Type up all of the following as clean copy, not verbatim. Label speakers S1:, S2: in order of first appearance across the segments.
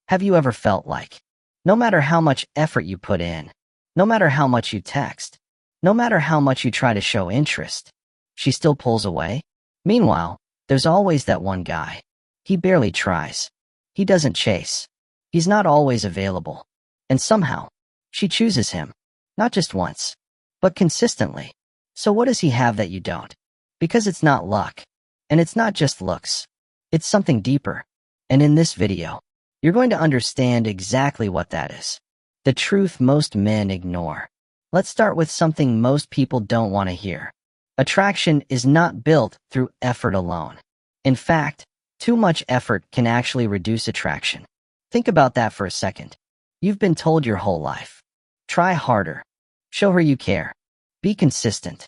S1: Have you ever felt like, no matter how much effort you put in, no matter how much you text, no matter how much you try to show interest, she still pulls away? Meanwhile, there's always that one guy. He barely tries. He doesn't chase. He's not always available. And somehow, she chooses him. Not just once, but consistently. So what does he have that you don't? Because it's not luck. And it's not just looks. It's something deeper. And in this video, you're going to understand exactly what that is. The truth most men ignore. Let's start with something most people don't want to hear. Attraction is not built through effort alone. In fact, too much effort can actually reduce attraction. Think about that for a second. You've been told your whole life. Try harder. Show her you care. Be consistent.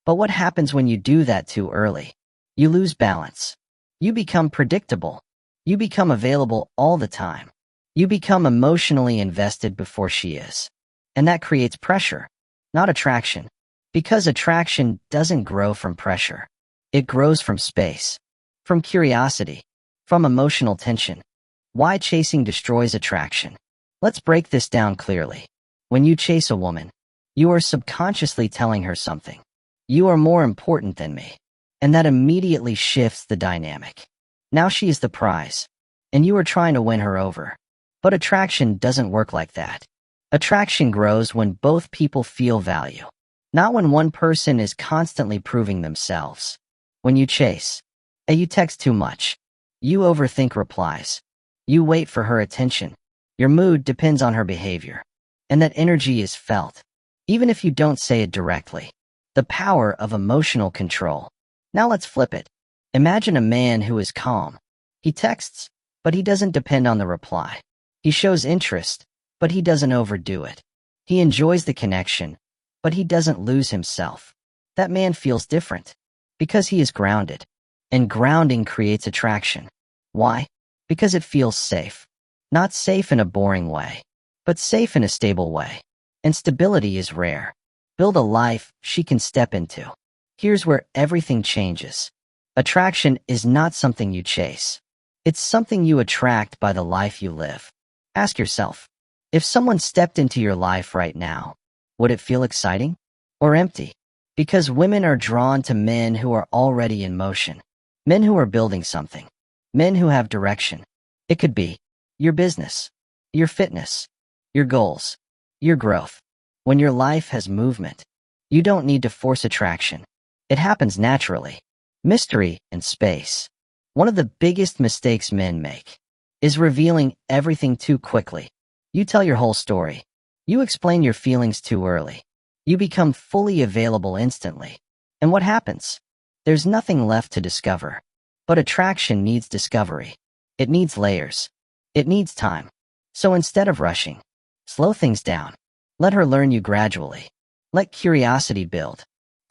S1: But what happens when you do that too early? You lose balance. You become predictable. You become available all the time. You become emotionally invested before she is. And that creates pressure, not attraction. Because attraction doesn't grow from pressure. It grows from space, from curiosity, from emotional tension. Why chasing destroys attraction? Let's break this down clearly. When you chase a woman, you are subconsciously telling her something. You are more important than me. And that immediately shifts the dynamic. Now she is the prize, and you are trying to win her over. But attraction doesn't work like that. Attraction grows when both people feel value, not when one person is constantly proving themselves. When you chase, and you text too much, you overthink replies, you wait for her attention, your mood depends on her behavior, and that energy is felt, even if you don't say it directly. The power of emotional control. Now let's flip it. Imagine a man who is calm. He texts, but he doesn't depend on the reply. He shows interest, but he doesn't overdo it. He enjoys the connection, but he doesn't lose himself. That man feels different because he is grounded. And grounding creates attraction. Why? Because it feels safe. Not safe in a boring way, but safe in a stable way. And stability is rare. Build a life she can step into. Here's where everything changes. Attraction is not something you chase. It's something you attract by the life you live. Ask yourself, if someone stepped into your life right now, would it feel exciting or empty? Because women are drawn to men who are already in motion, men who are building something, men who have direction. It could be your business, your fitness, your goals, your growth. When your life has movement, you don't need to force attraction. It happens naturally. Mystery and space. One of the biggest mistakes men make is revealing everything too quickly. You tell your whole story. You explain your feelings too early. You become fully available instantly. And what happens? There's nothing left to discover. But attraction needs discovery. It needs layers. It needs time. So instead of rushing, slow things down. Let her learn you gradually. Let curiosity build.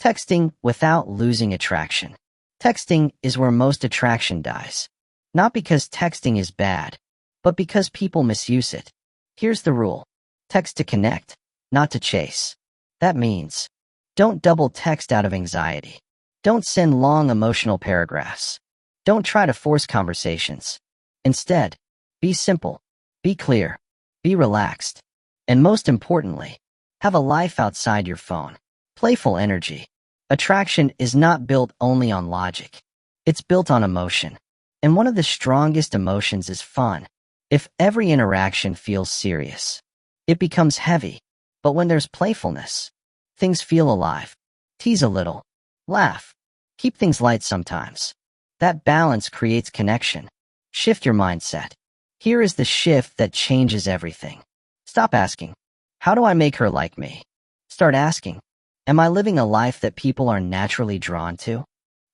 S1: Texting without losing attraction. Texting is where most attraction dies. Not because texting is bad, but because people misuse it. Here's the rule. Text to connect, not to chase. That means, don't double text out of anxiety. Don't send long emotional paragraphs. Don't try to force conversations. Instead, be simple, be clear, be relaxed. And most importantly, have a life outside your phone. Playful energy. Attraction is not built only on logic. It's built on emotion. And one of the strongest emotions is fun. If every interaction feels serious, it becomes heavy. But when there's playfulness, things feel alive. Tease a little. Laugh. Keep things light sometimes. That balance creates connection. Shift your mindset. Here is the shift that changes everything. Stop asking, how do I make her like me? Start asking, am I living a life that people are naturally drawn to?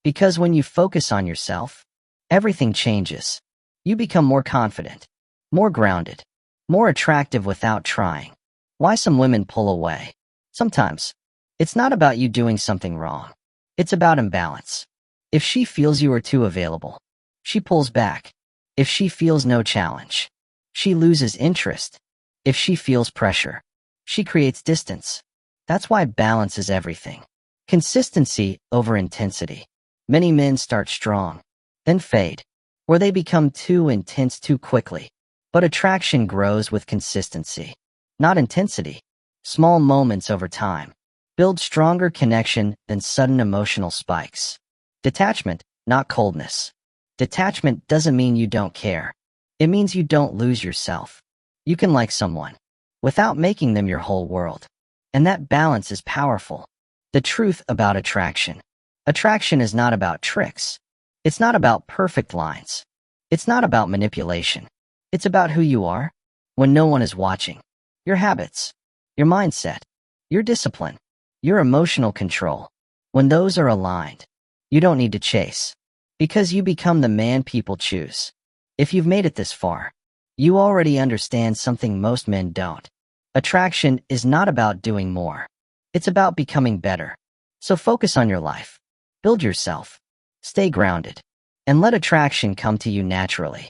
S1: Because when you focus on yourself, everything changes. You become more confident, more grounded, more attractive without trying. Why some women pull away? Sometimes, it's not about you doing something wrong. It's about imbalance. If she feels you are too available, she pulls back. If she feels no challenge, she loses interest. If she feels pressure, she creates distance. That's why balance is everything. Consistency over intensity. Many men start strong, then fade, or they become too intense too quickly. But attraction grows with consistency, not intensity. Small moments over time build stronger connection than sudden emotional spikes. Detachment, not coldness. Detachment doesn't mean you don't care. It means you don't lose yourself. You can like someone without making them your whole world. And that balance is powerful. The truth about attraction. Attraction is not about tricks. It's not about perfect lines. It's not about manipulation. It's about who you are when no one is watching. Your habits, your mindset, your discipline, your emotional control. When those are aligned, you don't need to chase, because you become the man people choose. If you've made it this far, you already understand something most men don't. Attraction is not about doing more. It's about becoming better. So focus on your life. Build yourself. Stay grounded. And let attraction come to you naturally.